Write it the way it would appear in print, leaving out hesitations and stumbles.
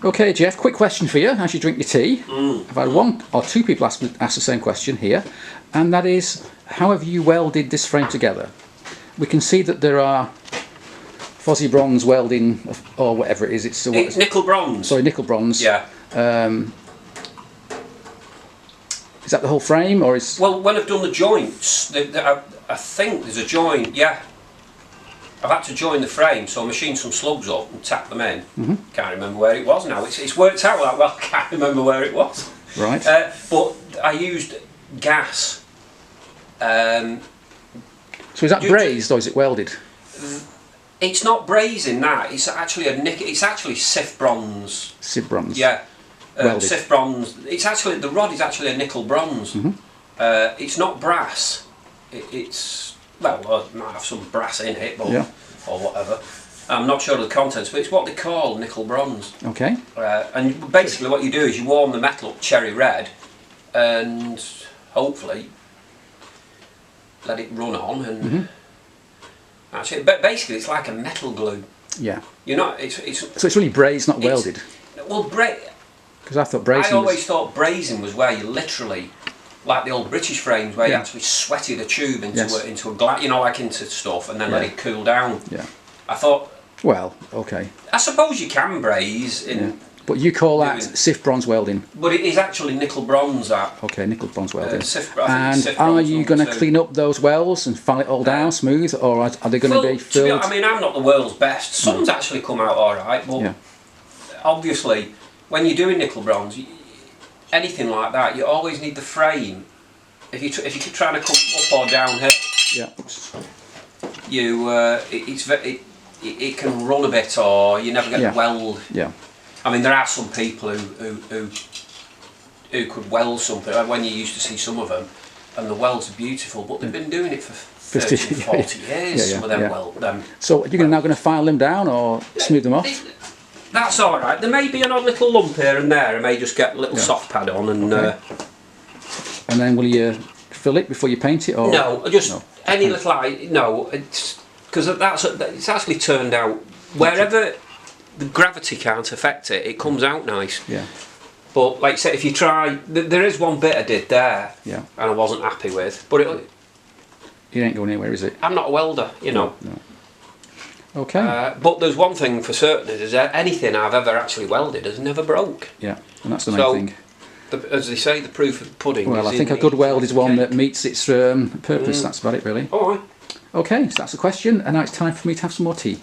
Okay, Jeff, quick question for you as you drink your tea. I've had one or two people ask the same question here, and that is, how have you welded this frame together? We can see that there are fuzzy bronze welding, or whatever it is. It's nickel bronze. Sorry, nickel bronze. Yeah. Is that the whole frame, or is? Well, when I've done the joints, I think there's a joint. Yeah. I've had to join the frame, so I machined some slugs up and tapped them in. Can't remember where it was now. It's worked out that well. Can't remember where it was. Right. But I used gas. So is that brazed or is it welded? It's not brazing that. It's actually It's actually Sif bronze. Sif bronze. Yeah. Sif bronze. It's actually the rod is actually a nickel bronze. It's not brass. It's well, it might have some brass in it, but or whatever. I'm not sure of the contents, but it's what they call nickel bronze. Okay. And basically, what you do is you warm the metal up cherry red, and hopefully let it run on, and actually, but basically, it's like a metal glue. Yeah. You're not. So it's really brazed, not welded. Well, because I thought brazing. I always thought brazing was where you literally, like the old British frames, where you actually sweated a tube into a glass, you know, like into stuff, and then let it cool down. Yeah. I thought. Well, okay. I suppose you can braze in. But you call that Sif bronze welding? But it is actually nickel bronze. That. Okay, nickel bronze welding. And are you going to clean up those welds and file it all down smooth, or are they going to be filled? I mean, I'm not the world's best. Some's actually come out all right, but obviously, when you're doing nickel bronze, anything like that, you always need the frame. If you're trying to come up or down here, it can run a bit, or you never get the weld. Yeah. I mean, there are some people who could weld something. When you used to see some of them, and the welds are beautiful, but they've been doing it for 30, 40 years. Some of them weld them. So you're now going to file them down or smooth them off? That's all right. There may be an odd little lump here and there. I may just get a little soft pad on and. And then will you fill it before you paint it, or no? Just any little no. It's because it's actually turned out wherever the gravity can't affect it. It comes out nice. Yeah. But like I said, if you try, there is one bit I did there. Yeah. And I wasn't happy with, but it ain't going anywhere, is it? I'm not a welder, you know. No. Okay. But there's one thing for certain, is anything I've ever actually welded has never broke. Yeah, and that's the main thing. As they say, the proof of the pudding. Well, I think a good weld is one that meets its purpose. That's about it, really. All right. Okay, so that's the question, and now it's time for me to have some more tea.